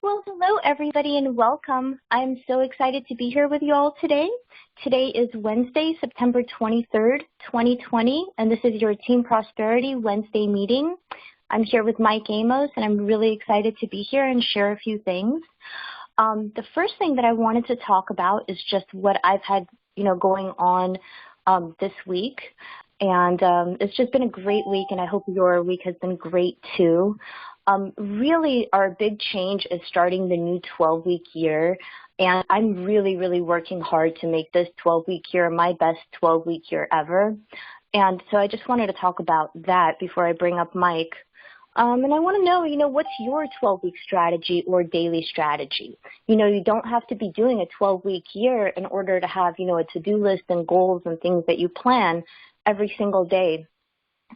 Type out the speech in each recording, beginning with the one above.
Well, hello everybody and welcome. I'm so excited to be here with you all today. Today is Wednesday, September 23rd, 2020, and this is your Team Prosperity Wednesday meeting. I'm here with Mike Amos, and I'm really excited to be here and share a few things. The first thing that I wanted to talk about is just what I've had, going on this week. And it's just been a great week, and I hope your week has been great too. Really, our big change is starting the new 12-week year, and I'm really working hard to make this 12-week year my best 12-week year ever. And so I just wanted to talk about that before I bring up Mike. And I want to know, what's your 12-week strategy or daily strategy? You don't have to be doing a 12-week year in order to have, a to-do list and goals and things that you plan every single day.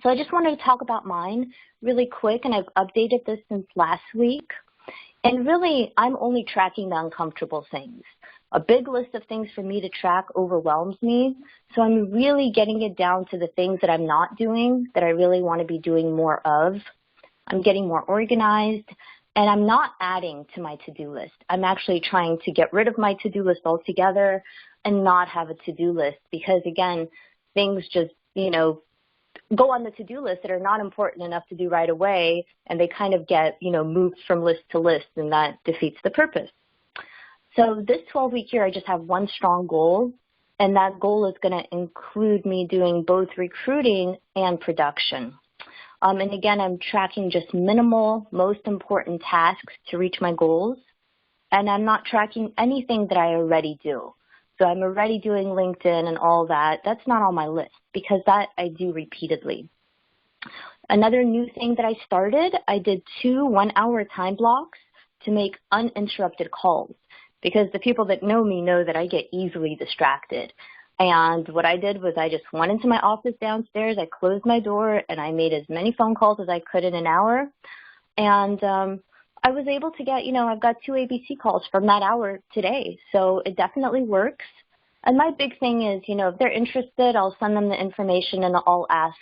So I just wanted to talk about mine really quick, and I've updated this since last week. And really, I'm only tracking the uncomfortable things. A big list of things for me to track overwhelms me, so I'm really getting it down to the things that I'm not doing that I really want to be doing more of. I'm getting more organized, and I'm not adding to my to-do list. I'm actually trying to get rid of my to-do list altogether and not have a to-do list because, again, things just, go on the to-do list that are not important enough to do right away, and they kind of get, moved from list to list, and that defeats the purpose. So this 12-week year, I just have one strong goal, and that goal is going to include me doing both recruiting and production. And again, I'm tracking just minimal, most important tasks to reach my goals, and I'm not tracking anything that I already do. So I'm already doing LinkedIn and all that. That's not on my list because that I do repeatedly. Another new thing that I started, I did 2 one-hour time blocks to make uninterrupted calls because the people that know me know that I get easily distracted. And what I did was I just went into my office downstairs, I closed my door, and I made as many phone calls as I could in an hour. And I was able to get, I've got 2 ABC calls from that hour today. So it definitely works. And my big thing is, if they're interested, I'll send them the information and I'll ask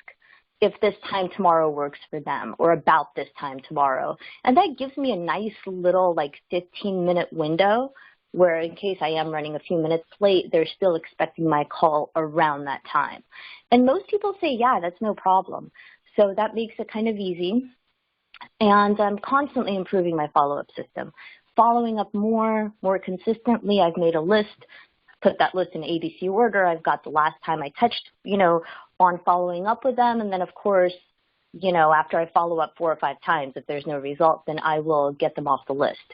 if this time tomorrow works for them or about this time tomorrow. And that gives me a nice little 15-minute window where in case I am running a few minutes late, they're still expecting my call around that time. And most people say, yeah, that's no problem. So that makes it kind of easy. And I'm constantly improving my follow-up system. Following up more consistently. I've made a list, put that list in ABC order. I've got the last time I touched, on following up with them. And then, of course, after I follow up 4 or 5 times, if there's no result, then I will get them off the list.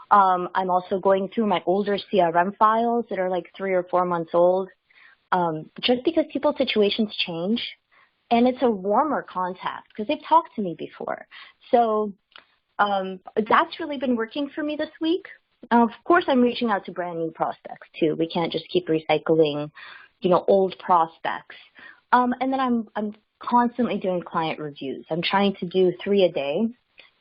I'm also going through my older CRM files that are 3 or 4 months old, just because people's situations change. And it's a warmer contact because they've talked to me before. So that's really been working for me this week. Of course, I'm reaching out to brand new prospects too. We can't just keep recycling, old prospects. And then I'm constantly doing client reviews. I'm trying to do 3 a day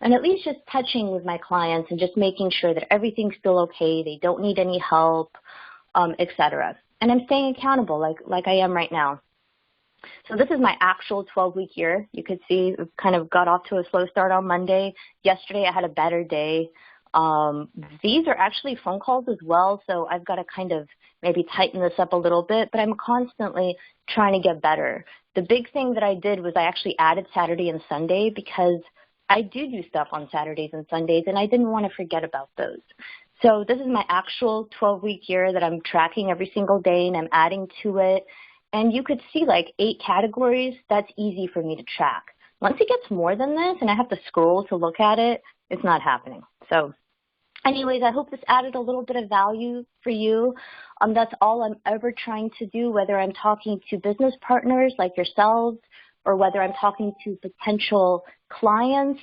and at least just touching with my clients and just making sure that everything's still okay. They don't need any help, et cetera. And I'm staying accountable like I am right now. So this is my actual 12-week year. You could see it kind of got off to a slow start on Monday. Yesterday I had a better day. These are actually phone calls as well, so I've got to kind of maybe tighten this up a little bit, but I'm constantly trying to get better. The big thing that I did was I actually added Saturday and Sunday because I do stuff on Saturdays and Sundays, and I didn't want to forget about those. So this is my actual 12-week year that I'm tracking every single day, and I'm adding to it. And you could see 8 categories. That's easy for me to track. Once it gets more than this and I have to scroll to look at it, it's not happening. So anyways, I hope this added a little bit of value for you. That's all I'm ever trying to do, whether I'm talking to business partners like yourselves or whether I'm talking to potential clients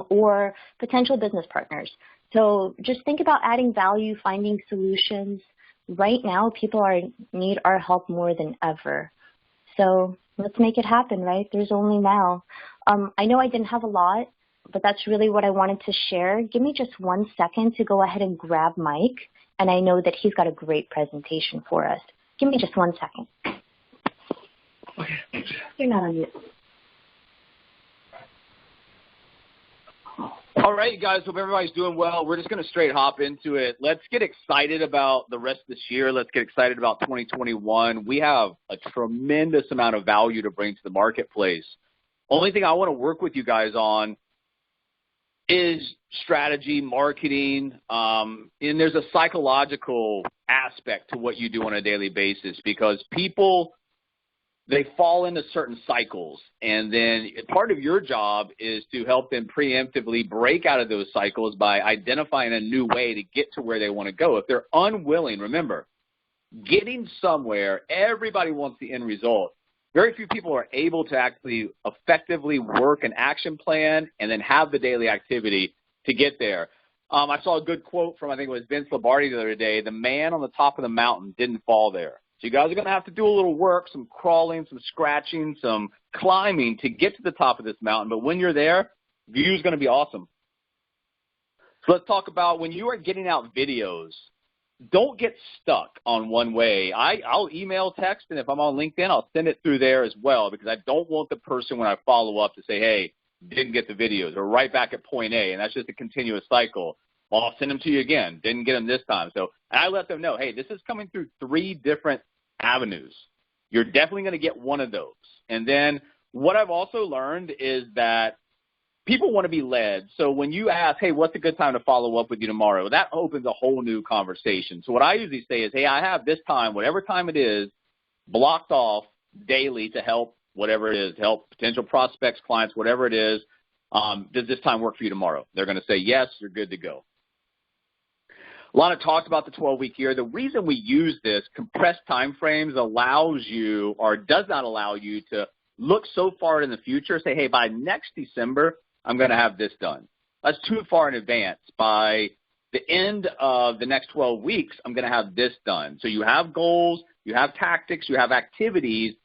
or potential business partners. So just think about adding value, finding solutions. Right now, people need our help more than ever. So let's make it happen, right? There's only now. I know I didn't have a lot, but that's really what I wanted to share. Give me just 1 second to go ahead and grab Mike, and I know that he's got a great presentation for us. Give me just 1 second. Okay. You're not on mute. All right, you guys, hope everybody's doing well. We're just going to straight hop into it. Let's get excited about the rest of this year. Let's get excited about 2021. We have a tremendous amount of value to bring to the marketplace. Only thing I want to work with you guys on is strategy, marketing, and there's a psychological aspect to what you do on a daily basis because people, they fall into certain cycles, and then part of your job is to help them preemptively break out of those cycles by identifying a new way to get to where they want to go. If they're unwilling, remember, getting somewhere, everybody wants the end result. Very few people are able to actually effectively work an action plan and then have the daily activity to get there. I saw a good quote from, I think it was Vince Lombardi the other day, the man on the top of the mountain didn't fall there. So you guys are going to have to do a little work, some crawling, some scratching, some climbing to get to the top of this mountain. But when you're there, view is going to be awesome. So let's talk about when you are getting out videos, don't get stuck on one way. I'll email, text, and if I'm on LinkedIn, I'll send it through there as well because I don't want the person when I follow up to say, hey, didn't get the videos or right back at point A, and that's just a continuous cycle. Well, I'll send them to you again. Didn't get them this time. So I let them know, hey, this is coming through 3 different avenues. You're definitely going to get one of those. And then what I've also learned is that people want to be led. So when you ask, hey, what's a good time to follow up with you tomorrow, that opens a whole new conversation. So what I usually say is, hey, I have this time, whatever time it is, blocked off daily to help whatever it is, help potential prospects, clients, whatever it is. Does this time work for you tomorrow? They're going to say, yes, you're good to go. A lot of talk about the 12-week year. The reason we use this compressed time frames allows you or does not allow you to look so far in the future, say, hey, by next December, I'm going to have this done. That's too far in advance. By the end of the next 12 weeks, I'm going to have this done. So you have goals, you have tactics, you have activities,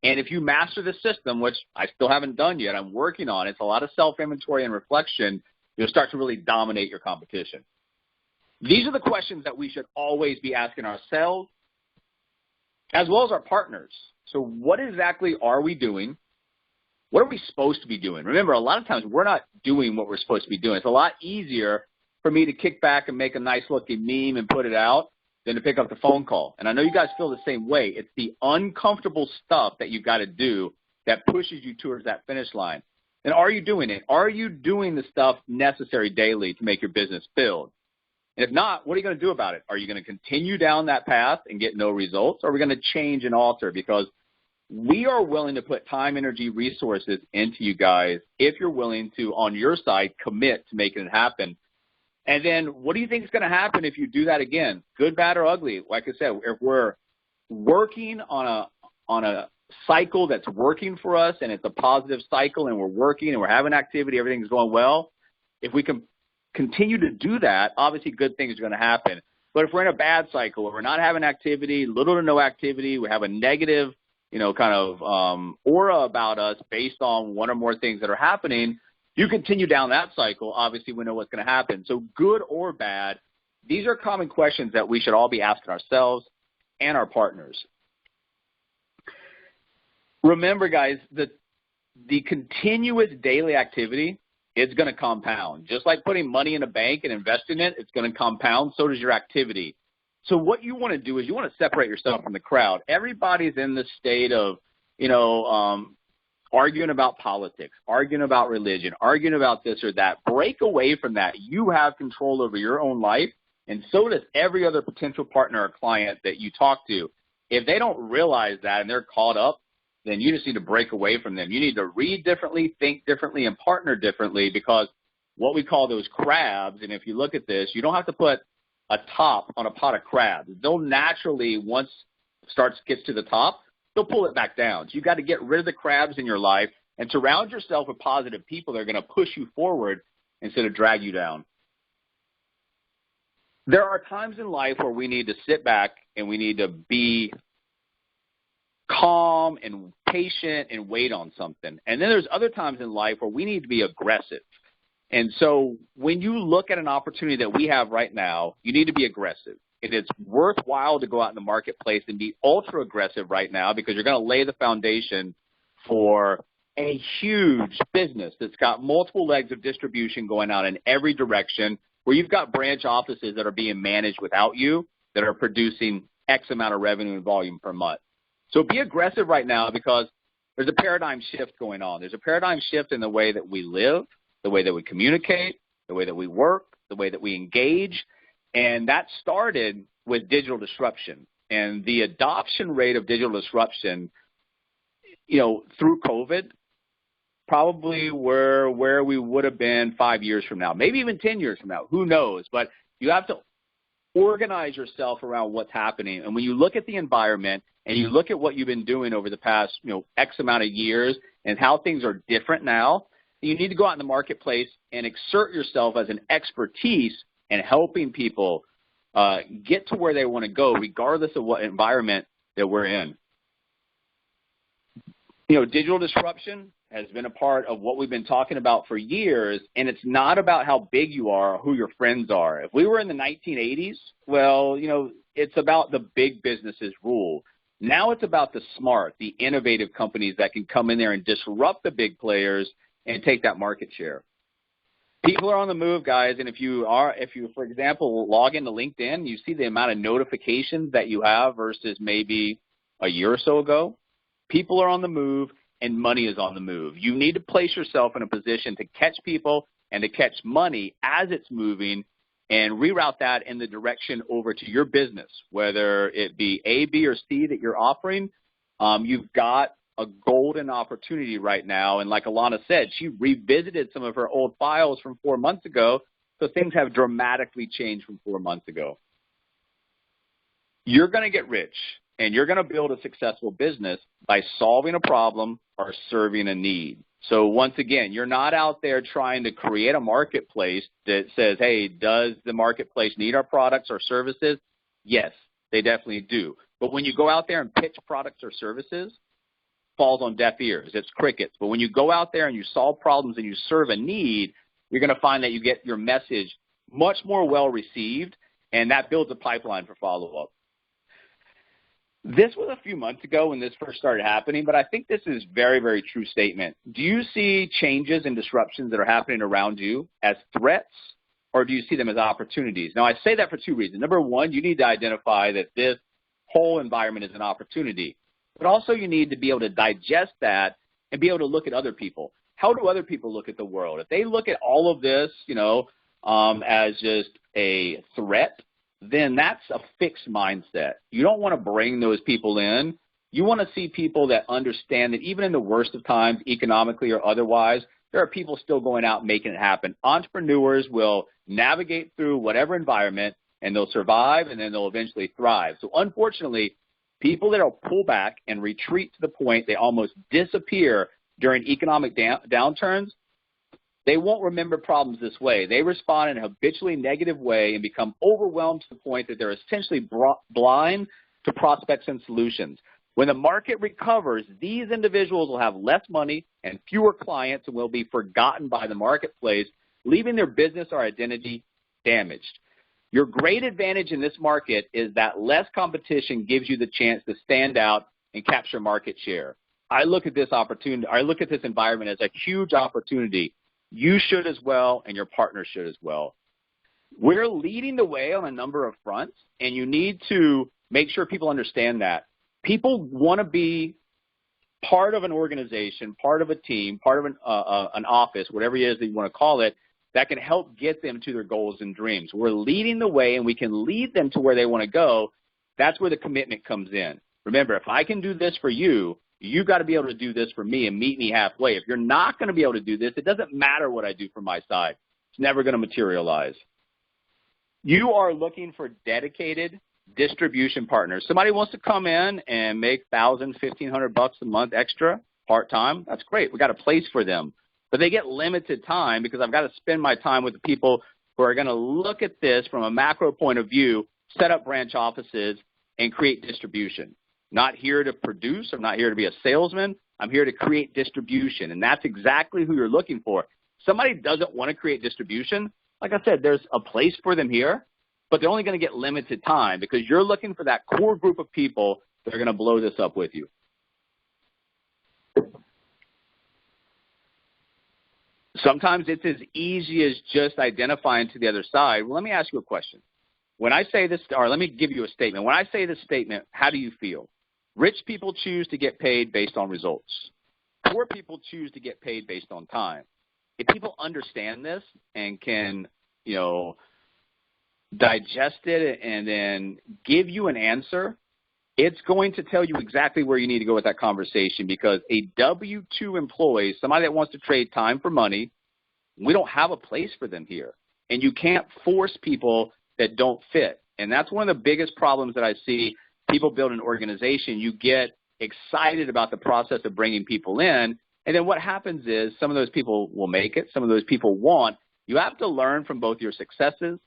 and if you master the system, which I still haven't done yet, I'm working on, it's a lot of self-inventory and reflection, you'll start to really dominate your competition. These are the questions that we should always be asking ourselves as well as our partners. So what exactly are we doing? What are we supposed to be doing? Remember, a lot of times we're not doing what we're supposed to be doing. It's a lot easier for me to kick back and make a nice looking meme and put it out than to pick up the phone call. And I know you guys feel the same way. It's the uncomfortable stuff that you've got to do that pushes you towards that finish line. And are you doing it? Are you doing the stuff necessary daily to make your business build? And if not, what are you going to do about it? Are you going to continue down that path and get no results? Or are we going to change and alter? Because we are willing to put time, energy, resources into you guys if you're willing to, on your side, commit to making it happen. And then what do you think is going to happen if you do that again? Good, bad, or ugly? Like I said, if we're working on a cycle that's working for us and it's a positive cycle and we're working and we're having activity, everything's going well, if we can continue to do that, obviously good things are going to happen. But if we're in a bad cycle, where we're not having activity, little to no activity, we have a negative, kind of aura about us based on one or more things that are happening, you continue down that cycle, obviously we know what's going to happen. So good or bad, these are common questions that we should all be asking ourselves and our partners. Remember, guys, the continuous daily activity, it's going to compound. Just like putting money in a bank and investing in it, it's going to compound. So does your activity. So what you want to do is you want to separate yourself from the crowd. Everybody's in the state of, arguing about politics, arguing about religion, arguing about this or that. Break away from that. You have control over your own life, and so does every other potential partner or client that you talk to. If they don't realize that and they're caught up, then you just need to break away from them. You need to read differently, think differently, and partner differently, because what we call those crabs, and if you look at this, you don't have to put a top on a pot of crabs. They'll naturally, once gets to the top, they'll pull it back down. So you've got to get rid of the crabs in your life and surround yourself with positive people that are going to push you forward instead of drag you down. There are times in life where we need to sit back and we need to be calm and patient and wait on something. And then there's other times in life where we need to be aggressive. And so when you look at an opportunity that we have right now, you need to be aggressive. It is worthwhile to go out in the marketplace and be ultra aggressive right now, because you're going to lay the foundation for a huge business that's got multiple legs of distribution going out in every direction, where you've got branch offices that are being managed without you that are producing X amount of revenue and volume per month. So be aggressive right now, because there's a paradigm shift going on. There's a paradigm shift in the way that we live, the way that we communicate, the way that we work, the way that we engage. And that started with digital disruption. And the adoption rate of digital disruption, through COVID, probably where we would have been 5 years from now, maybe even 10 years from now, who knows? But you have to organize yourself around what's happening. And when you look at the environment and you look at what you've been doing over the past, X amount of years and how things are different now, you need to go out in the marketplace and exert yourself as an expertise in helping people get to where they want to go, regardless of what environment that we're in. Digital disruption has been a part of what we've been talking about for years, and it's not about how big you are or who your friends are. If we were in the 1980s, well, it's about the big businesses rule. Now it's about the smart, the innovative companies that can come in there and disrupt the big players and take that market share. People are on the move, guys, and if you, for example, log into LinkedIn, you see the amount of notifications that you have versus maybe a year or so ago. People are on the move, and money is on the move. You need to place yourself in a position to catch people and to catch money as it's moving, and reroute that in the direction over to your business, whether it be A, B, or C that you're offering. You've got a golden opportunity right now. And like Alana said, she revisited some of her old files from 4 months ago, so things have dramatically changed from 4 months ago. You're going to get rich, and you're going to build a successful business by solving a problem or serving a need. So once again, you're not out there trying to create a marketplace that says, hey, does the marketplace need our products or services? Yes, they definitely do. But when you go out there and pitch products or services, falls on deaf ears. It's crickets. But when you go out there and you solve problems and you serve a need, you're going to find that you get your message much more well received, and that builds a pipeline for follow-up. This was a few months ago when this first started happening, but I think this is very, very true statement. Do you see changes and disruptions that are happening around you as threats, or do you see them as opportunities? Now, I say that for two reasons. Number one, you need to identify that this whole environment is an opportunity. But also you need to be able to digest that and be able to look at other people. How do other people look at the world? If they look at all of this, as just a threat, then that's a fixed mindset. You don't want to bring those people in. You want to see people that understand that even in the worst of times, economically or otherwise, there are people still going out and making it happen. Entrepreneurs will navigate through whatever environment, and they'll survive, and then they'll eventually thrive. So unfortunately, people that will pull back and retreat to the point they almost disappear during economic downturns, they won't remember problems this way. They respond in a habitually negative way and become overwhelmed to the point that they're essentially blind to prospects and solutions. When the market recovers, these individuals will have less money and fewer clients and will be forgotten by the marketplace, leaving their business or identity damaged. Your great advantage in this market is that less competition gives you the chance to stand out and capture market share. I look at this environment as a huge opportunity. You should as well, and your partner should as well. We're leading the way on a number of fronts, and you need to make sure people understand that. People want to be part of an organization, part of a team, part of an office, whatever it is that you want to call it, that can help get them to their goals and dreams. We're leading the way, and we can lead them to where they want to go. That's where the commitment comes in. Remember, if I can do this for you, you got to be able to do this for me and meet me halfway. If you're not going to be able to do this, it doesn't matter what I do from my side. It's never going to materialize. You are looking for dedicated distribution partners. Somebody wants to come in and make $1,000, $1,500 a month extra part-time. That's great. We got a place for them. But they get limited time because I've got to spend my time with the people who are going to look at this from a macro point of view, set up branch offices, and create distribution. Not here to produce. I'm not here to be a salesman. I'm here to create distribution, and that's exactly who you're looking for. Somebody doesn't want to create distribution. Like I said, there's a place for them here, but they're only going to get limited time because you're looking for that core group of people that are going to blow this up with you. Sometimes it's as easy as just identifying to the other side. Well, let me ask you a question. When I say this, or let me give you a statement. When I say this statement, how do you feel? Rich people choose to get paid based on results. Poor people choose to get paid based on time. If people understand this and can, digest it and then give you an answer, it's going to tell you exactly where you need to go with that conversation, because a W-2 employee, somebody that wants to trade time for money, we don't have a place for them here. And you can't force people that don't fit. And that's one of the biggest problems that I see. People build an organization, you get excited about the process of bringing people in, and then what happens is some of those people will make it, some of those people won't. You have to learn from both your successes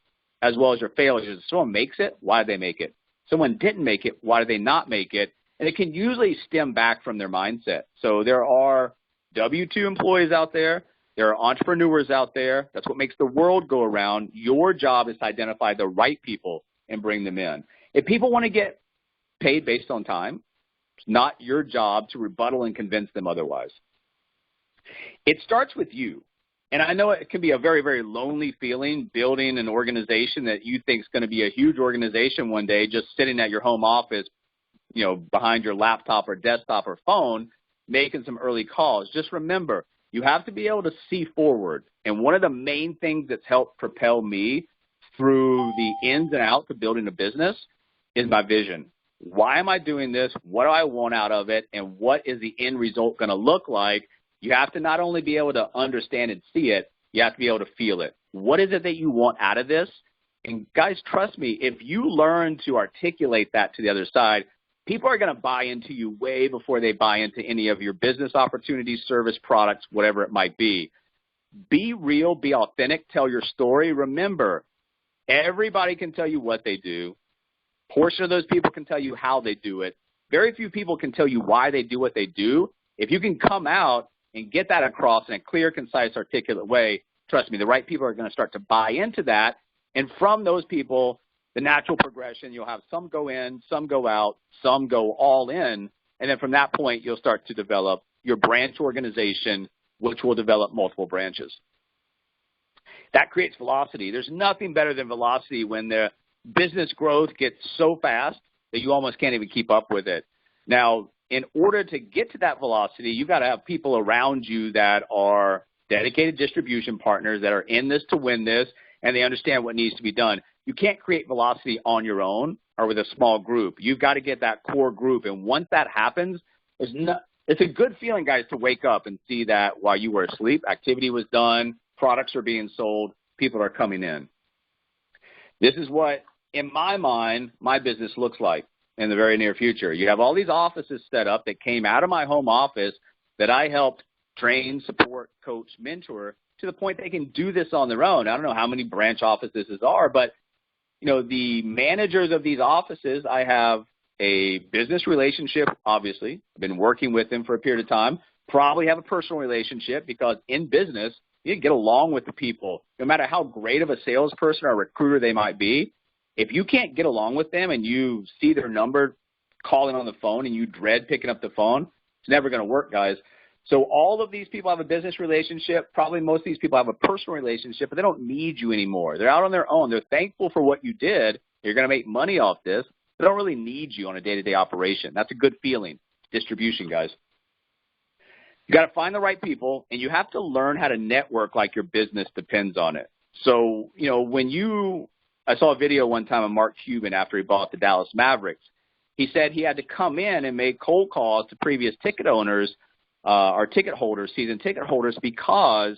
as well as your failures. If someone makes it, why did they make it? Someone didn't make it, why did they not make it? And it can usually stem back from their mindset. So there are W-2 employees out there. There are entrepreneurs out there. That's what makes the world go around. Your job is to identify the right people and bring them in. If people want to get paid based on time, it's not your job to rebuttal and convince them otherwise. It starts with you. And I know it can be a very, very lonely feeling building an organization that you think is going to be a huge organization one day, just sitting at your home office, behind your laptop or desktop or phone, making some early calls. Just remember, you have to be able to see forward. And one of the main things that's helped propel me through the ins and outs of building a business is my vision. Why am I doing this? What do I want out of it? And what is the end result going to look like? You have to not only be able to understand and see it, you have to be able to feel it. What is it that you want out of this? And guys, trust me, if you learn to articulate that to the other side, people are going to buy into you way before they buy into any of your business opportunities, service, products, whatever it might be. Be real, be authentic, tell your story. Remember, everybody can tell you what they do. A portion of those people can tell you how they do it. Very few people can tell you why they do what they do. If you can come out and get that across in a clear, concise, articulate way, trust me, the right people are going to start to buy into that. And from those people, the natural progression, you'll have some go in, some go out, some go all in. And then from that point, you'll start to develop your branch organization, which will develop multiple branches. That creates velocity. There's nothing better than velocity when the business growth gets so fast that you almost can't even keep up with it. Now, in order to get to that velocity, you've got to have people around you that are dedicated distribution partners that are in this to win this, and they understand what needs to be done. You can't create velocity on your own or with a small group. You've got to get that core group, and once that happens, it's a good feeling, guys, to wake up and see that while you were asleep, activity was done, products are being sold, people are coming in. This is what, in my mind, my business looks like in the very near future. You have all these offices set up that came out of my home office that I helped train, support, coach, mentor to the point they can do this on their own. I don't know how many branch offices there are, but the managers of these offices, I have a business relationship, obviously. I've been working with them for a period of time. Probably have a personal relationship because in business, you get along with the people. No matter how great of a salesperson or recruiter they might be, if you can't get along with them and you see their number calling on the phone and you dread picking up the phone, it's never going to work, guys. So all of these people have a business relationship. Probably most of these people have a personal relationship, but they don't need you anymore. They're out on their own. They're thankful for what you did. You're going to make money off this. They don't really need you on a day-to-day operation. That's a good feeling. Distribution, guys. You got to find the right people, and you have to learn how to network like your business depends on it. So, I saw a video one time of Mark Cuban after he bought the Dallas Mavericks. He said he had to come in and make cold calls to previous ticket owners or ticket holders, season ticket holders, because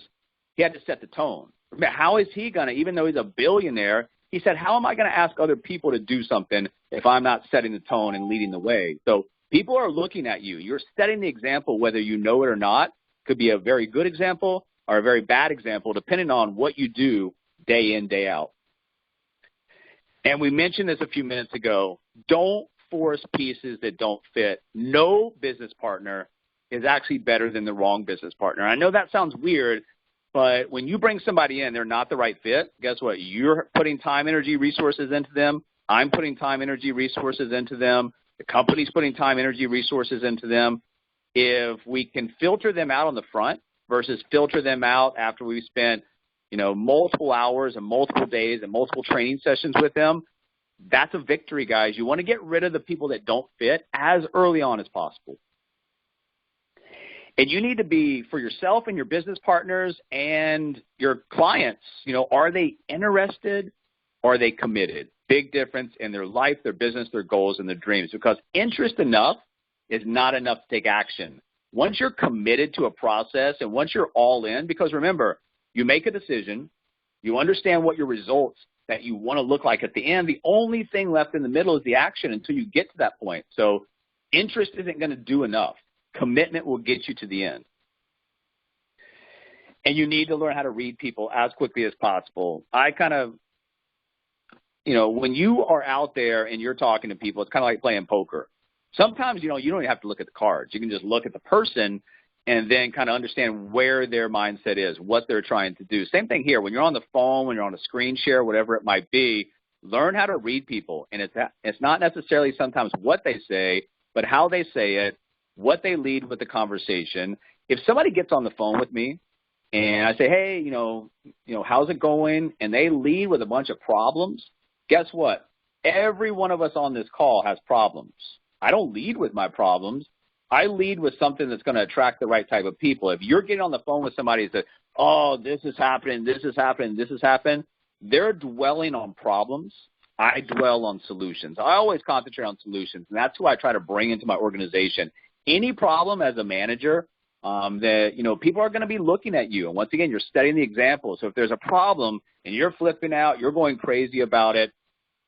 he had to set the tone. How is he going to, even though he's a billionaire, he said, how am I going to ask other people to do something if I'm not setting the tone and leading the way? So people are looking at you. You're setting the example whether you know it or not. Could be a very good example or a very bad example, depending on what you do day in, day out. And we mentioned this a few minutes ago. Don't force pieces that don't fit. No business partner is actually better than the wrong business partner. I know that sounds weird, but when you bring somebody in, they're not the right fit. Guess what? You're putting time, energy, resources into them. I'm putting time, energy, resources into them. The company's putting time, energy, resources into them. If we can filter them out on the front versus filter them out after we've spent, multiple hours and multiple days and multiple training sessions with them. That's a victory, guys. You want to get rid of the people that don't fit as early on as possible. And you need to be, for yourself and your business partners and your clients, are they interested or are they committed? Big difference in their life, their business, their goals, and their dreams, because interest enough is not enough to take action. Once you're committed to a process and once you're all in, because remember, you make a decision, you understand what your results that you want to look like at the end, the only thing left in the middle is the action until you get to that point. So interest isn't going to do enough. Commitment will get you to the end. And you need to learn how to read people as quickly as possible. I kind of, when you are out there and you're talking to people, it's kind of like playing poker. Sometimes, you don't even have to look at the cards. You can just look at the person and then kind of understand where their mindset is, what they're trying to do. Same thing here. When you're on the phone, when you're on a screen share, whatever it might be, learn how to read people. And it's not necessarily sometimes what they say, but how they say it, what they lead with the conversation. If somebody gets on the phone with me and I say, hey, how's it going? And they lead with a bunch of problems, guess what? Every one of us on this call has problems. I don't lead with my problems. I lead with something that's going to attract the right type of people. If you're getting on the phone with somebody that says, oh, this is happening, this is happening, this has happened, they're dwelling on problems. I dwell on solutions. I always concentrate on solutions, and that's who I try to bring into my organization. Any problem as a manager that, people are going to be looking at you. And once again, you're setting the example. So if there's a problem and you're flipping out, you're going crazy about it,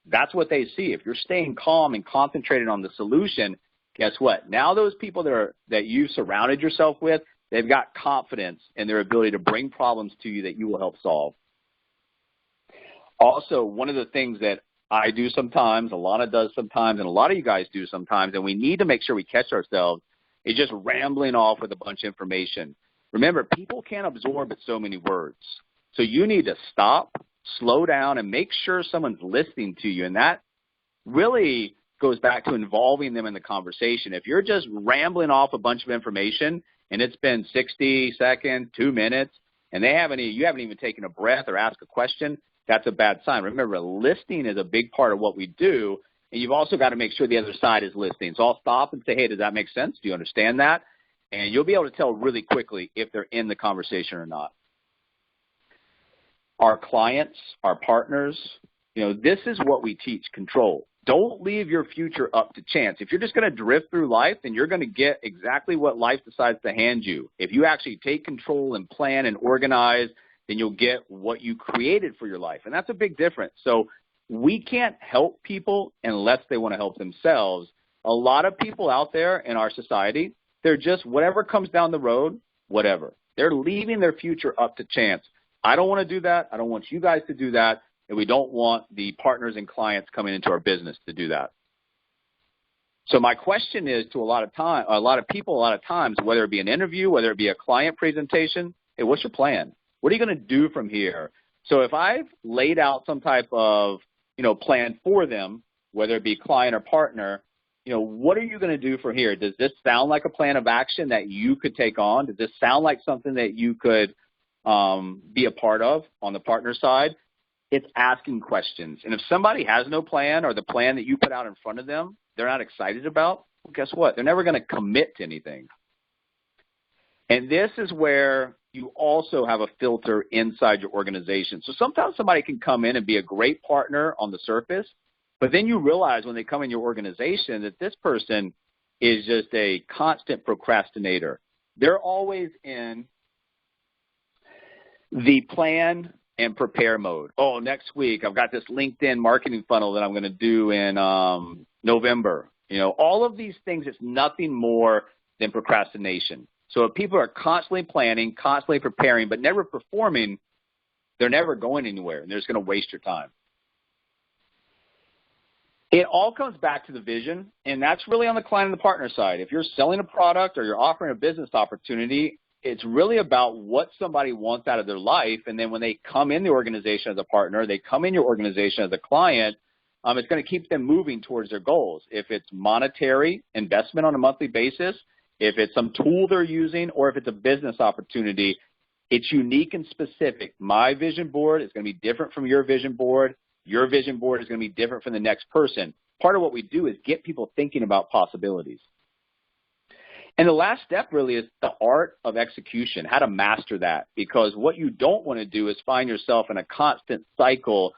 that's what they see. If you're staying calm and concentrated on the solution, guess what? Now those people that you've surrounded yourself with, they've got confidence in their ability to bring problems to you that you will help solve. Also, one of the things that I do sometimes, Alana does sometimes, and a lot of you guys do sometimes, and we need to make sure we catch ourselves, is just rambling off with a bunch of information. Remember, people can't absorb so many words. So you need to stop, slow down, and make sure someone's listening to you. And that really goes back to involving them in the conversation. If you're just rambling off a bunch of information and it's been 60 seconds, 2 minutes, and you haven't even taken a breath or asked a question, that's a bad sign. Remember, listening is a big part of what we do, and you've also got to make sure the other side is listening. So I'll stop and say, hey, does that make sense? Do you understand that? And you'll be able to tell really quickly if they're in the conversation or not. Our clients, our partners, this is what we teach: control. Don't leave your future up to chance. If you're just going to drift through life, then you're going to get exactly what life decides to hand you. If you actually take control and plan and organize, then you'll get what you created for your life. And that's a big difference. So we can't help people unless they want to help themselves. A lot of people out there in our society, they're just whatever comes down the road, whatever. They're leaving their future up to chance. I don't want to do that. I don't want you guys to do that. And we don't want the partners and clients coming into our business to do that. So my question is to a lot of people, a lot of times, whether it be an interview, whether it be a client presentation, hey, what's your plan? What are you going to do from here? So if I've laid out some type of, plan for them, whether it be client or partner, what are you going to do from here? Does this sound like a plan of action that you could take on? Does this sound like something that you could be a part of on the partner side? It's asking questions. And if somebody has no plan, or the plan that you put out in front of them, they're not excited about, well, guess what? They're never going to commit to anything. And this is where you also have a filter inside your organization. So sometimes somebody can come in and be a great partner on the surface, but then you realize when they come in your organization that this person is just a constant procrastinator. They're always in the plan and prepare mode. Oh, next week I've got this LinkedIn marketing funnel that I'm going to do in November. All of these things, it's nothing more than procrastination. So if people are constantly planning, constantly preparing, but never performing, they're never going anywhere, and they're just going to waste your time. It all comes back to the vision, and that's really on the client and the partner side. If you're selling a product or you're offering a business opportunity, it's really about what somebody wants out of their life, and then when they come in the organization as a partner, they come in your organization as a client, it's going to keep them moving towards their goals. If it's monetary investment on a monthly basis, If it's some tool they're using or if it's a business opportunity, it's unique and specific. My vision board is going to be different from your vision board. Your vision board is going to be different from the next person. Part of what we do is get people thinking about possibilities. And the last step really is the art of execution, how to master that, because what you don't want to do is find yourself in a constant cycle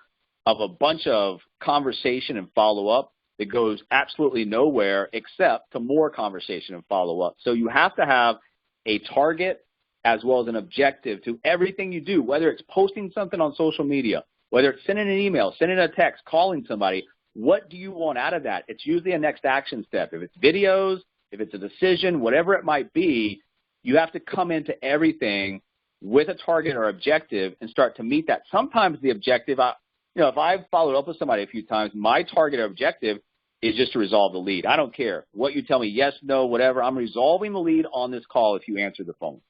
of a bunch of conversation and follow-up that goes absolutely nowhere except to more conversation and follow-up. So you have to have a target as well as an objective to everything you do, whether it's posting something on social media, whether it's sending an email, sending a text, calling somebody. What do you want out of that? It's usually a next action step. If it's videos, if it's a decision, whatever it might be, you have to come into everything with a target or objective and start to meet that. Sometimes the objective, if I've followed up with somebody a few times, my target or objective is just to resolve the lead. I don't care what you tell me, yes, no, whatever. I'm resolving the lead on this call if you answer the phone.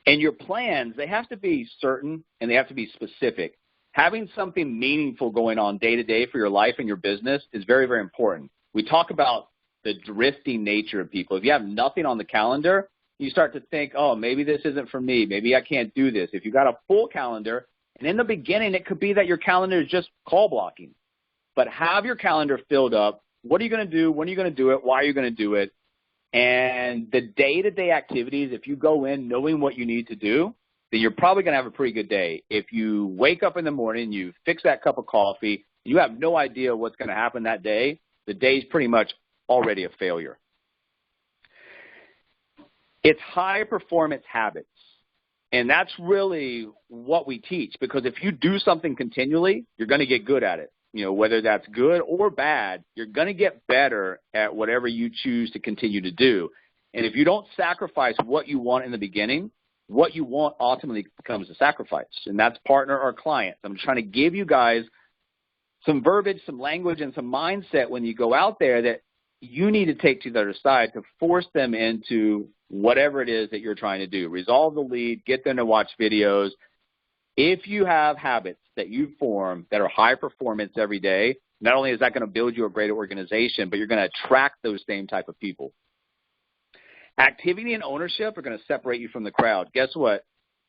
And your plans, they have to be certain and they have to be specific. Having something meaningful going on day to day for your life and your business is very, very important. We talk about the drifting nature of people. If you have nothing on the calendar, you start to think, oh, maybe this isn't for me. Maybe I can't do this. If you've got a full calendar, and in the beginning, it could be that your calendar is just call blocking. But have your calendar filled up. What are you going to do? When are you going to do it? Why are you going to do it? And the day-to-day activities, if you go in knowing what you need to do, then you're probably going to have a pretty good day. If you wake up in the morning, you fix that cup of coffee, you have no idea what's going to happen that day, the day's pretty much already a failure. It's high-performance habits. And that's really what we teach, because if you do something continually, you're going to get good at it. Whether that's good or bad, you're going to get better at whatever you choose to continue to do. And if you don't sacrifice what you want in the beginning, what you want ultimately becomes a sacrifice. And that's partner or client. I'm trying to give you guys some verbiage, some language, and some mindset when you go out there that you need to take to the other side to force them into whatever it is that you're trying to do. Resolve the lead, get them to watch videos. If you have habits that you form that are high performance every day, not only is that going to build you a great organization, but you're going to attract those same type of people. Activity and ownership are going to separate you from the crowd. Guess what?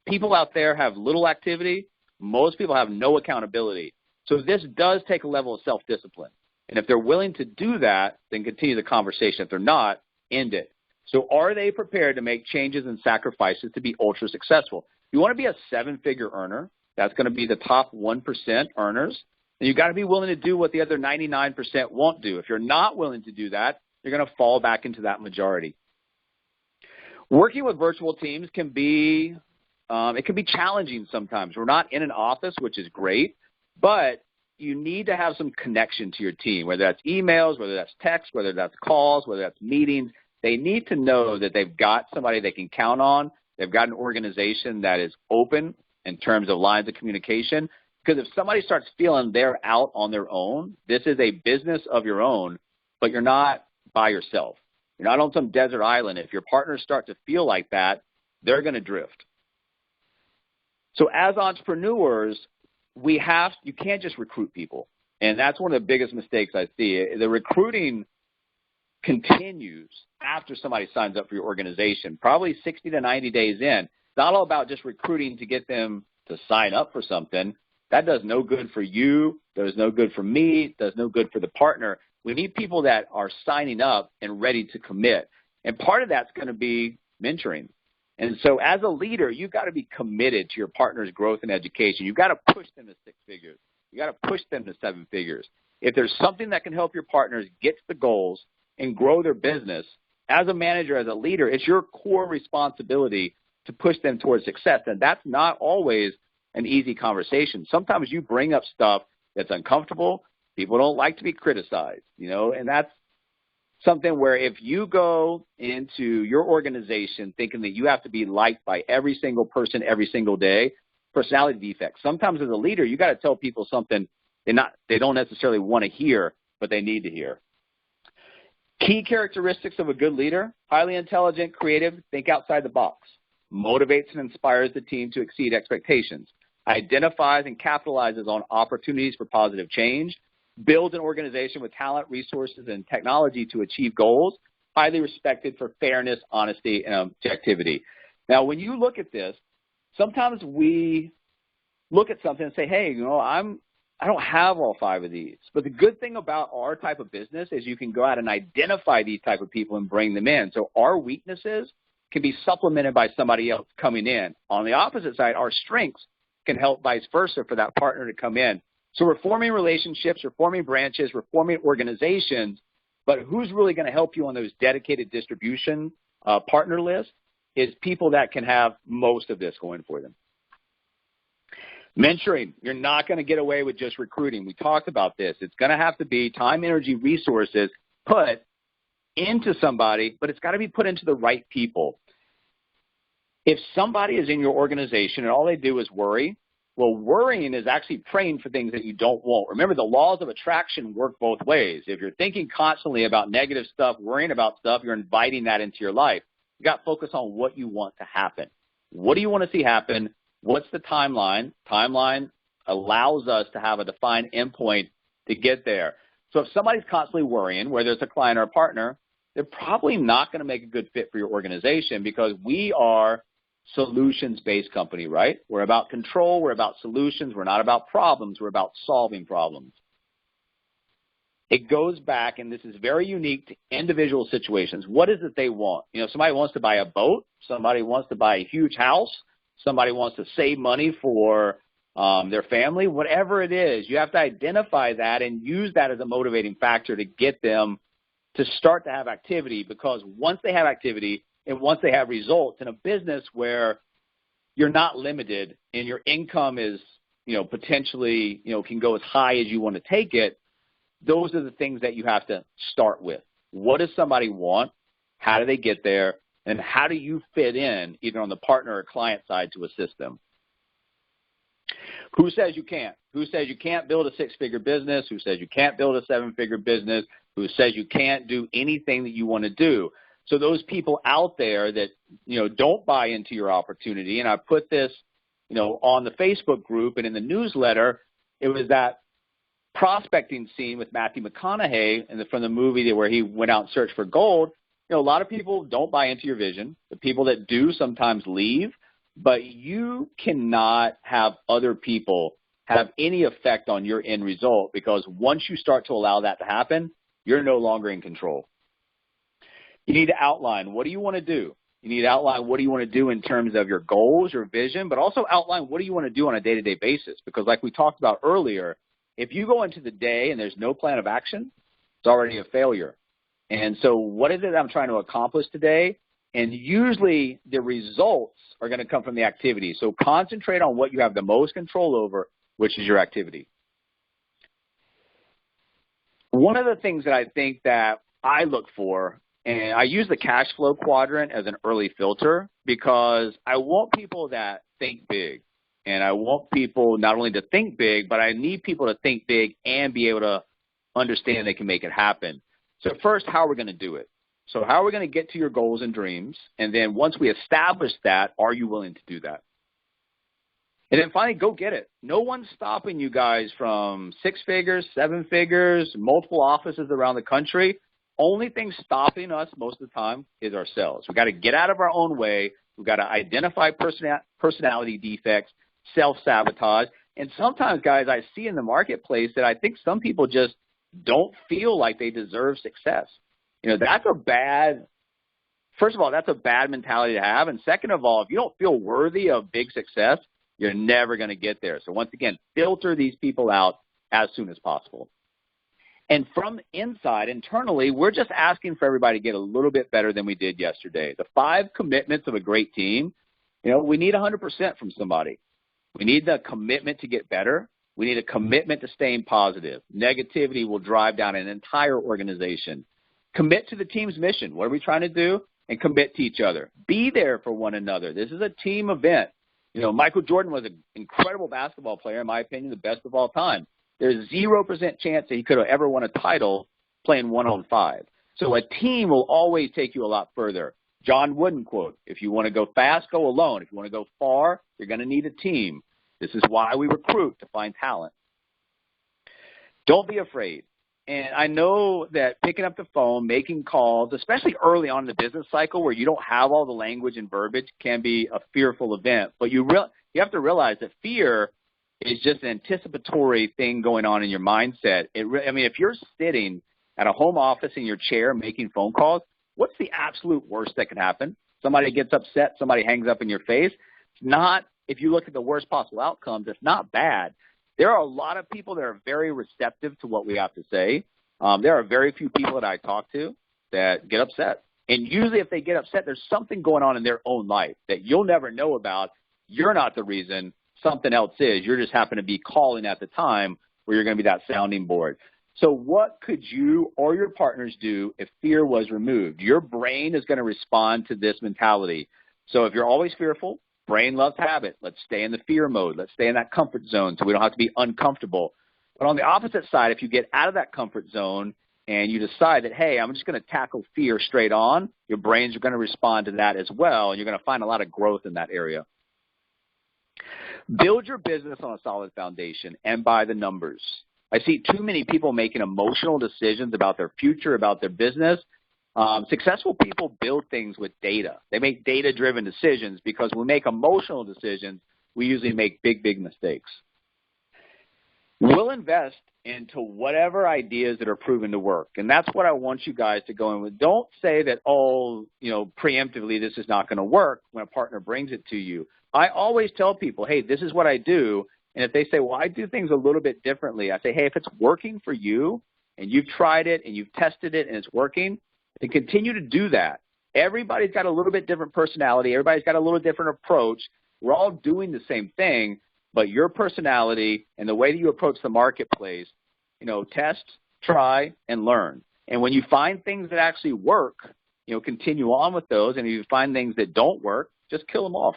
People out there have little activity. Most people have no accountability. So this does take a level of self-discipline. And if they're willing to do that, then continue the conversation. If they're not, end it. So are they prepared to make changes and sacrifices to be ultra successful? You want to be a seven-figure earner. That's going to be the top 1% earners. And you've got to be willing to do what the other 99% won't do. If you're not willing to do that, you're going to fall back into that majority. Working with virtual teams can be challenging sometimes. We're not in an office, which is great, but you need to have some connection to your team, whether that's emails, whether that's text, whether that's calls, whether that's meetings. They need to know that they've got somebody they can count on. They've got an organization that is open in terms of lines of communication. Because if somebody starts feeling they're out on their own, this is a business of your own, but you're not by yourself. You're not on some desert island. If your partners start to feel like that, they're going to drift. So as entrepreneurs, you can't just recruit people. And that's one of the biggest mistakes I see. The recruiting continues after somebody signs up for your organization, probably 60 to 90 days in. It's not all about just recruiting to get them to sign up for something. That does no good for you, does no good for me, does no good for the partner. We need people that are signing up and ready to commit. And part of that's going to be mentoring. And so as a leader, you've got to be committed to your partner's growth and education. You've got to push them to 6 figures. You've got to push them to 7 figures. If there's something that can help your partners get to the goals and grow their business, as a manager, as a leader, it's your core responsibility to push them towards success. And that's not always an easy conversation. Sometimes you bring up stuff that's uncomfortable. People don't like to be criticized, and that's something where if you go into your organization thinking that you have to be liked by every single person every single day, personality defects. Sometimes as a leader, you got to tell people something they don't necessarily want to hear, but they need to hear. Key characteristics of a good leader: highly intelligent, creative, think outside the box, motivates and inspires the team to exceed expectations, identifies and capitalizes on opportunities for positive change, builds an organization with talent, resources, and technology to achieve goals, highly respected for fairness, honesty, and objectivity. Now, when you look at this, sometimes we look at something and say, hey, I don't have all 5 of these. But the good thing about our type of business is you can go out and identify these type of people and bring them in. So our weaknesses can be supplemented by somebody else coming in. On the opposite side, our strengths can help vice versa for that partner to come in. So we're forming relationships, we're forming branches, we're forming organizations, but who's really going to help you on those dedicated distribution partner lists is people that can have most of this going for them. Mentoring, you're not going to get away with just recruiting. We talked about this. It's going to have to be time, energy, resources put into somebody, but it's got to be put into the right people. If somebody is in your organization and all they do is worry, well, worrying is actually praying for things that you don't want. Remember, the laws of attraction work both ways. If you're thinking constantly about negative stuff, worrying about stuff, you're inviting that into your life. You got to focus on what you want to happen. What do you want to see happen? What's the timeline? Timeline allows us to have a defined endpoint to get there. So if somebody's constantly worrying, whether it's a client or a partner, they're probably not going to make a good fit for your organization because we are solutions-based company, right? We're about control. We're about solutions. We're not about problems. We're about solving problems. It goes back, and this is very unique to individual situations. What is it they want? Somebody wants to buy a boat. Somebody wants to buy a huge house. Somebody wants to save money for their family. Whatever it is, you have to identify that and use that as a motivating factor to get them to start to have activity, because once they have activity and once they have results in a business where you're not limited and your income is, potentially, can go as high as you want to take it, those are the things that you have to start with. What does somebody want? How do they get there? And how do you fit in either on the partner or client side to assist them? Who says you can't? Who says you can't build a 6-figure business? Who says you can't build a 7-figure business? Who says you can't do anything that you want to do? So those people out there that, don't buy into your opportunity, and I put this, on the Facebook group and in the newsletter, it was that prospecting scene with Matthew McConaughey from the movie where he went out and searched for gold. A lot of people don't buy into your vision. The people that do sometimes leave, but you cannot have other people have any effect on your end result, because once you start to allow that to happen, you're no longer in control. You need to outline, what do you want to do? You need to outline what do you want to do in terms of your goals, your vision, but also outline what do you want to do on a day-to-day basis, because like we talked about earlier, if you go into the day and there's no plan of action, it's already a failure. And so what is it I'm trying to accomplish today? And usually the results are going to come from the activity. So concentrate on what you have the most control over, which is your activity. One of the things that I think that I look for, and I use the cash flow quadrant as an early filter, because I want people that think big. And I want people not only to think big, but I need people to think big and be able to understand they can make it happen. So first, how are we going to do it? So how are we going to get to your goals and dreams? And then once we establish that, are you willing to do that? And then finally, go get it. No one's stopping you guys from 6 figures, 7 figures, multiple offices around the country. Only thing stopping us most of the time is ourselves. We've got to get out of our own way. We've got to identify personality defects, self-sabotage. And sometimes, guys, I see in the marketplace that I think some people just don't feel like they deserve success. That's a bad, first of all, that's a bad mentality to have. And second of all, if you don't feel worthy of big success, you're never going to get there. So once again, filter these people out as soon as possible. And from inside, internally, we're just asking for everybody to get a little bit better than we did yesterday. The 5 commitments of a great team, we need 100% from somebody. We need the commitment to get better. We need a commitment to staying positive. Negativity will drive down an entire organization. Commit to the team's mission. What are we trying to do? And commit to each other. Be there for one another. This is a team event. Michael Jordan was an incredible basketball player, in my opinion, the best of all time. There's 0% chance that he could have ever won a title playing 1-on-5. So a team will always take you a lot further. John Wooden quote, if you want to go fast, go alone. If you want to go far, you're going to need a team. This is why we recruit, to find talent. Don't be afraid. And I know that picking up the phone, making calls, especially early on in the business cycle where you don't have all the language and verbiage, can be a fearful event. But you have to realize that fear is just an anticipatory thing going on in your mindset. If you're sitting at a home office in your chair making phone calls, what's the absolute worst that can happen? Somebody gets upset, somebody hangs up in your face. It's not, if you look at the worst possible outcomes, it's not bad. There are a lot of people that are very receptive to what we have to say. There are very few people that I talk to that get upset. And usually if they get upset, there's something going on in their own life that you'll never know about. You're not the reason. Something else is. You're just happen to be calling at the time where you're going to be that sounding board. So what could you or your partners do if fear was removed? Your brain is going to respond to this mentality. So if you're always fearful, brain loves habit. Let's stay in the fear mode. Let's stay in that comfort zone so we don't have to be uncomfortable. But on the opposite side, if you get out of that comfort zone and you decide that, hey, I'm just going to tackle fear straight on, your brains are going to respond to that as well, and you're going to find a lot of growth in that area. Build your business on a solid foundation and by the numbers. I see too many people making emotional decisions about their future, about their business. Successful people build things with data. They make data-driven decisions because when we make emotional decisions, we usually make big, big mistakes. We'll invest into whatever ideas that are proven to work, and that's what I want you guys to go in with. Don't say that, preemptively this is not going to work when a partner brings it to you. I always tell people, hey, this is what I do, and if they say, well, I do things a little bit differently, I say, hey, if it's working for you and you've tried it and you've tested it and it's working, then continue to do that. Everybody's got a little bit different personality. Everybody's got a little different approach. We're all doing the same thing, but your personality and the way that you approach the marketplace, test, try, and learn. And when you find things that actually work, continue on with those. And if you find things that don't work, just kill them off.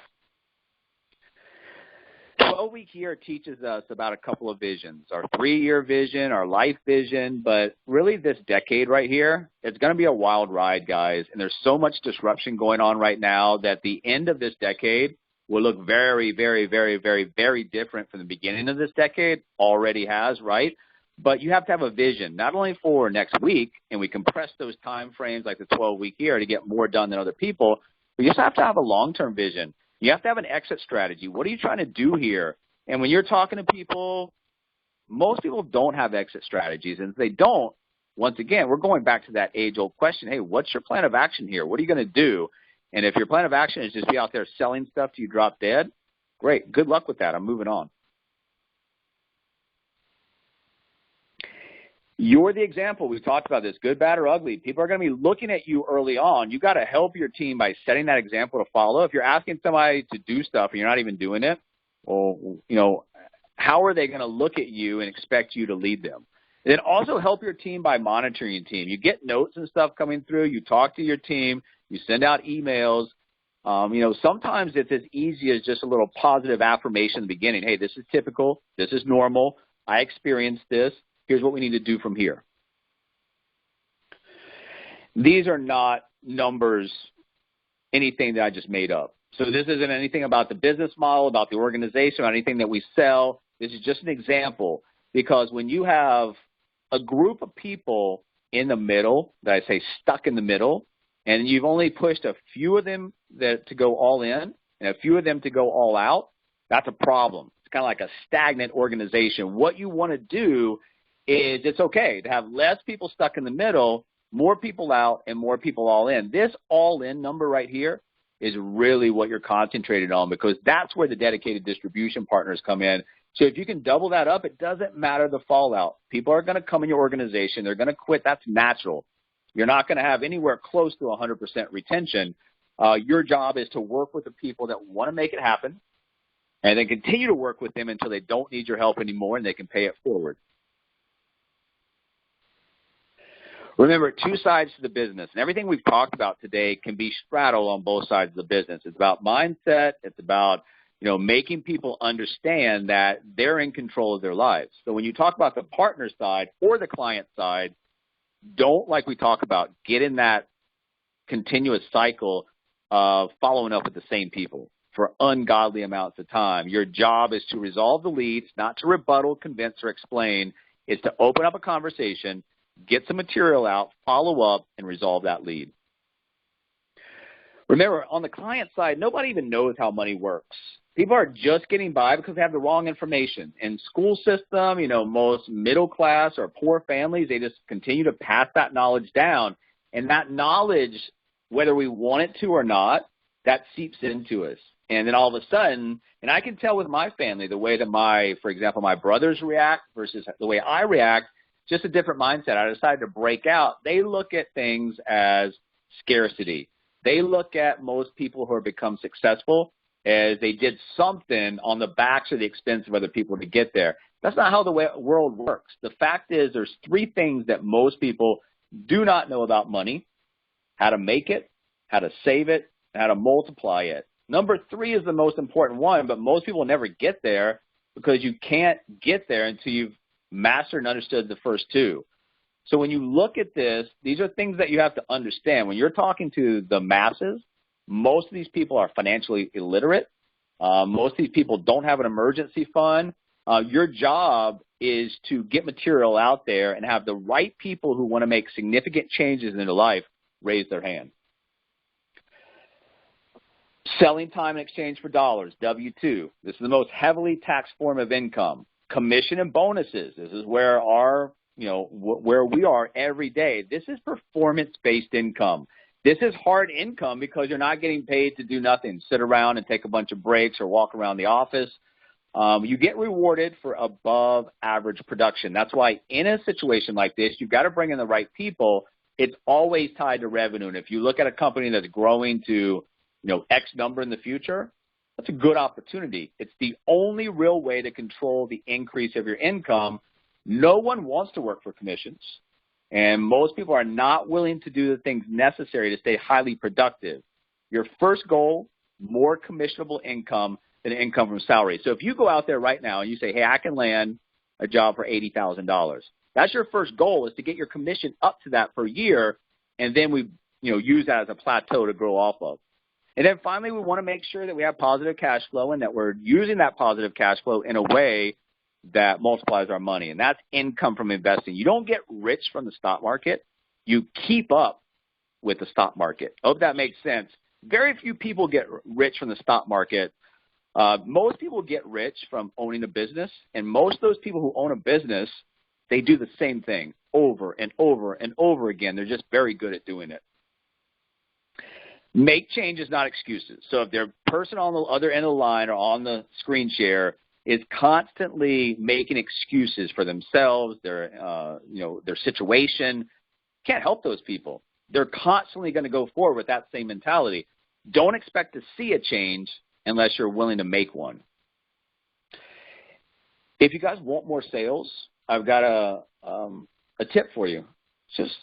12-week year teaches us about a couple of visions, our 3-year vision, our life vision, but really this decade right here, it's going to be a wild ride, guys, and there's so much disruption going on right now that the end of this decade will look very, very, very, very, very different from the beginning of this decade, already has, right? But you have to have a vision, not only for next week, and we compress those time frames like the 12-week year to get more done than other people, but you just have to have a long-term vision. You have to have an exit strategy. What are you trying to do here? And when you're talking to people, most people don't have exit strategies. And if they don't, once again, we're going back to that age-old question, hey, what's your plan of action here? What are you going to do? And if your plan of action is just be out there selling stuff till you drop dead, great. Good luck with that. I'm moving on. You're the example. We've talked about this, good, bad, or ugly. People are going to be looking at you early on. You got to help your team by setting that example to follow. If you're asking somebody to do stuff and you're not even doing it, well, how are they going to look at you and expect you to lead them? And then also help your team by monitoring your team. You get notes and stuff coming through. You talk to your team. You send out emails. Sometimes it's as easy as just a little positive affirmation in the beginning. Hey, this is typical. This is normal. I experienced this. Here's what we need to do from here. These are not numbers, anything that I just made up. So this isn't anything about the business model, about the organization, or anything that we sell. This is just an example because when you have a group of people in the middle, that I say stuck in the middle, and you've only pushed a few of them to go all in and a few of them to go all out, that's a problem. It's kind of like a stagnant organization. What you want to do is it's okay to have less people stuck in the middle, more people out, and more people all in. This all-in number right here is really what you're concentrated on because that's where the dedicated distribution partners come in. So if you can double that up, it doesn't matter the fallout. People are going to come in your organization. They're going to quit. That's natural. You're not going to have anywhere close to 100% retention. Your job is to work with the people that want to make it happen and then continue to work with them until they don't need your help anymore and they can pay it forward. Remember, 2 sides to the business, and everything we've talked about today can be straddled on both sides of the business. It's about mindset. It's about, making people understand that they're in control of their lives. So when you talk about the partner side or the client side, don't, like we talk about, get in that continuous cycle of following up with the same people for ungodly amounts of time. Your job is to resolve the leads, not to rebuttal, convince, or explain. It's to open up a conversation, get some material out, follow up, and resolve that lead. Remember, on the client side, nobody even knows how money works. People are just getting by because they have the wrong information. In school system, most middle class or poor families, they just continue to pass that knowledge down. And that knowledge, whether we want it to or not, that seeps into us. And then all of a sudden, and I can tell with my family, the way that for example, my brothers react versus the way I react, just a different mindset. I decided to break out. They look at things as scarcity. They look at most people who have become successful as they did something on the backs or the expense of other people to get there. That's not how the world works. The fact is there's three things that most people do not know about money: how to make it, how to save it, and how to multiply it. Number three is the most important one, but most people never get there because you can't get there until you've mastered and understood the first two. So when you look at this, these are things that you have to understand. When you're talking to the masses, most of these people are financially illiterate. Most of these people don't have an emergency fund. Your job is to get material out there and have the right people who want to make significant changes in their life raise their hand. Selling time in exchange for dollars, W-2. This is the most heavily taxed form of income. Commission and bonuses. This is where where we are every day. This is performance-based income. This is hard income because you're not getting paid to do nothing, sit around and take a bunch of breaks or walk around the office. You get rewarded for above average production. That's why in a situation like this, you've got to bring in the right people. It's always tied to revenue. And if you look at a company that's growing to, X number in the future, that's a good opportunity. It's the only real way to control the increase of your income. No one wants to work for commissions, and most people are not willing to do the things necessary to stay highly productive. Your first goal, more commissionable income than income from salary. So if you go out there right now and you say, hey, I can land a job for $80,000, that's your first goal, is to get your commission up to that per year, and then we use that as a plateau to grow off of. And then finally, we want to make sure that we have positive cash flow and that we're using that positive cash flow in a way that multiplies our money, and that's income from investing. You don't get rich from the stock market. You keep up with the stock market. I hope that makes sense. Very few people get rich from the stock market. Most people get rich from owning a business, and most of those people who own a business, they do the same thing over and over and over again. They're just very good at doing it. Make changes, not excuses. So if their person on the other end of the line or on the screen share is constantly making excuses for themselves, their situation, can't help those people. They're constantly going to go forward with that same mentality. Don't expect to see a change unless you're willing to make one. If you guys want more sales, I've got a tip for you. Just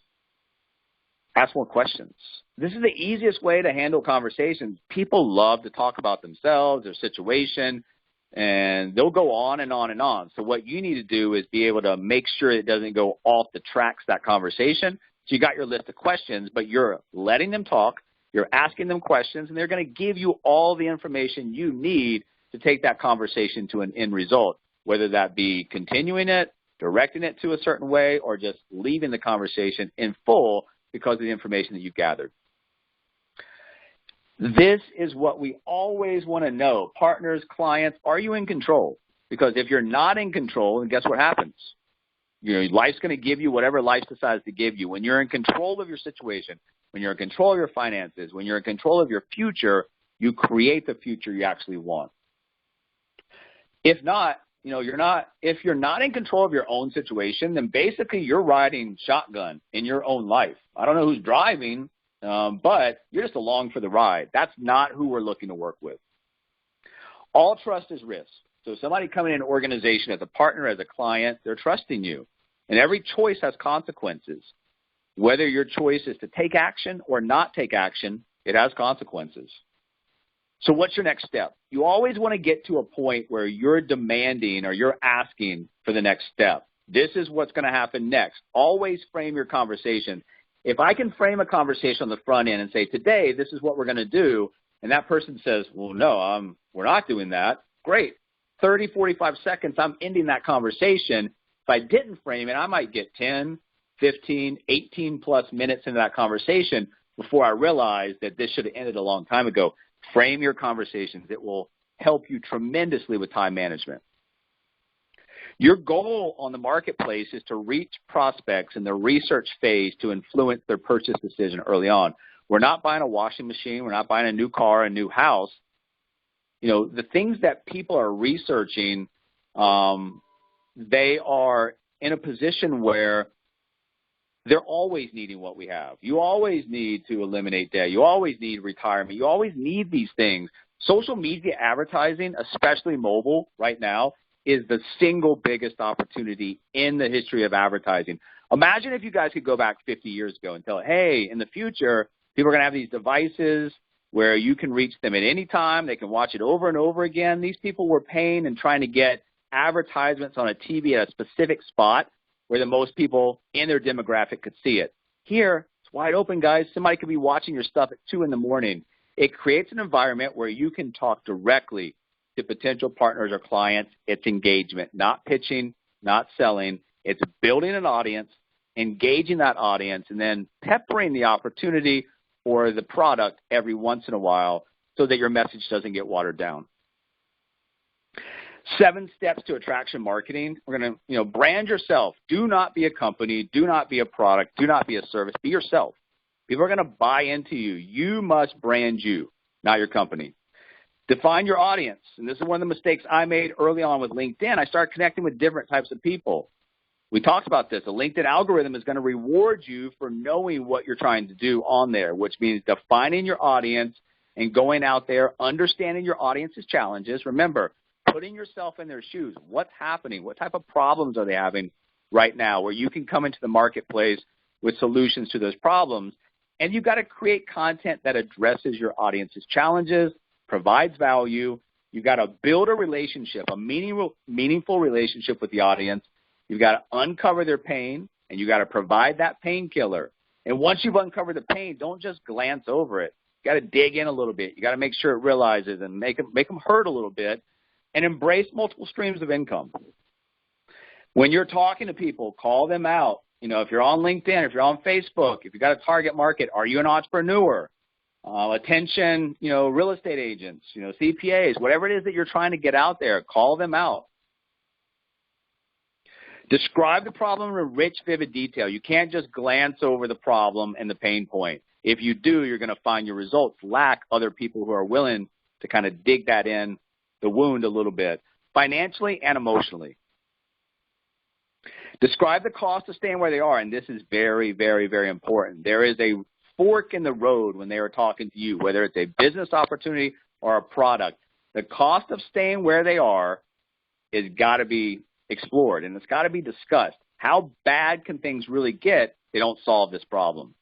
ask more questions. This is the easiest way to handle conversations. People love to talk about themselves, their situation, and they'll go on and on and on. So what you need to do is be able to make sure it doesn't go off the tracks, that conversation. So you got your list of questions, but you're letting them talk, you're asking them questions, and they're going to give you all the information you need to take that conversation to an end result, whether that be continuing it, directing it to a certain way, or just leaving the conversation in full because of the information that you gathered. This is what we always want to know. Partners, clients, are you in control? Because if you're not in control, then guess what happens? Life's going to give you whatever life decides to give you. When you're in control of your situation, when you're in control of your finances, when you're in control of your future, you create the future you actually want. If not, if you're not in control of your own situation, then basically you're riding shotgun in your own life. I don't know who's driving, but you're just along for the ride. That's not who we're looking to work with. All trust is risk. So somebody coming in an organization as a partner, as a client, they're trusting you. And every choice has consequences. Whether your choice is to take action or not take action, it has consequences. So what's your next step? You always want to get to a point where you're demanding or you're asking for the next step. This is what's going to happen next. Always frame your conversation. If I can frame a conversation on the front end and say, today, this is what we're going to do, and that person says, well, no, we're not doing that, great. 30, 45 seconds, I'm ending that conversation. If I didn't frame it, I might get 10, 15, 18 plus minutes into that conversation before I realized that this should have ended a long time ago. Frame your conversations. It will help you tremendously with time management. Your goal on the marketplace is to reach prospects in the research phase to influence their purchase decision early on. We're not buying a washing machine. We're not buying a new car, a new house. You know, the things that people are researching, they are in a position where they're always needing what we have. You always need to eliminate debt. You always need retirement. You always need these things. Social media advertising, especially mobile right now, is the single biggest opportunity in the history of advertising. Imagine if you guys could go back 50 years ago and tell, hey, in the future, people are going to have these devices where you can reach them at any time. They can watch it over and over again. These people were paying and trying to get advertisements on a TV at a specific spot where the most people in their demographic could see it. Here, it's wide open, guys. Somebody could be watching your stuff at 2 in the morning. It creates an environment where you can talk directly to potential partners or clients. It's engagement, not pitching, not selling. It's building an audience, engaging that audience, and then peppering the opportunity or the product every once in a while so that your message doesn't get watered down. 7 steps to attraction marketing. We're going to, brand yourself. Do not be a company. Do not be a product. Do not be a service. Be yourself. People are going to buy into you. You must brand you, not your company. Define your audience. And this is one of the mistakes I made early on with LinkedIn. I started connecting with different types of people. We talked about this. The LinkedIn algorithm is going to reward you for knowing what you're trying to do on there, which means defining your audience and going out there, understanding your audience's challenges. Remember, putting yourself in their shoes. What's happening? What type of problems are they having right now where you can come into the marketplace with solutions to those problems? And you've got to create content that addresses your audience's challenges, provides value. You've got to build a relationship, a meaningful relationship with the audience. You've got to uncover their pain, and you've got to provide that painkiller. And once you've uncovered the pain, don't just glance over it. You've got to dig in a little bit. You've got to make sure it realizes and make them hurt a little bit, and embrace multiple streams of income. When you're talking to people, call them out. If you're on LinkedIn, if you're on Facebook, if you've got a target market, are you an entrepreneur? Attention, real estate agents, CPAs, whatever it is that you're trying to get out there, call them out. Describe the problem in rich, vivid detail. You can't just glance over the problem and the pain point. If you do, you're going to find your results lack other people who are willing to kind of dig that in the wound a little bit, financially and emotionally. Describe the cost of staying where they are, and this is very, very, very important. There is a fork in the road when they are talking to you, whether it's a business opportunity or a product. The cost of staying where they are is got to be explored, and it's got to be discussed. How bad can things really get if they don't solve this problem?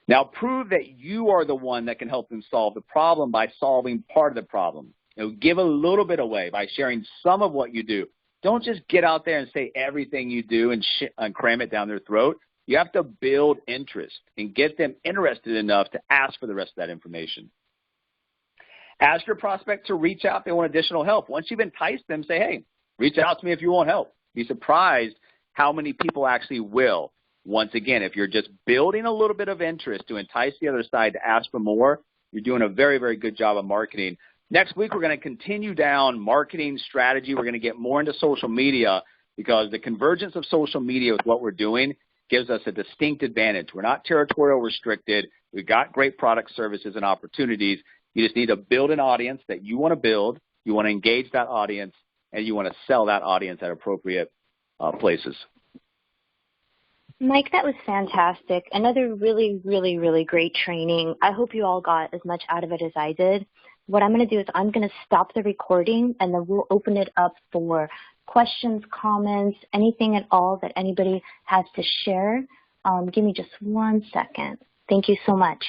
Now, prove that you are the one that can help them solve the problem by solving part of the problem. Give a little bit away by sharing some of what you do. Don't just get out there and say everything you do and cram it down their throat. You have to build interest and get them interested enough to ask for the rest of that information. Ask your prospect to reach out if they want additional help. Once you've enticed them, say, hey, reach out to me if you want help. Be surprised how many people actually will. Once again, if you're just building a little bit of interest to entice the other side to ask for more, you're doing a very, very good job of marketing. Next week, we're going to continue down marketing strategy. We're going to get more into social media because the convergence of social media with what we're doing gives us a distinct advantage. We're not territorial restricted. We've got great products, services, and opportunities. You just need to build an audience that you want to build. You want to engage that audience, and you want to sell that audience at appropriate places. Mike, that was fantastic. Another really, really, really great training. I hope you all got as much out of it as I did. What I'm going to do is I'm going to stop the recording, and then we'll open it up for questions, comments, anything at all that anybody has to share. Give me just 1 second. Thank you so much.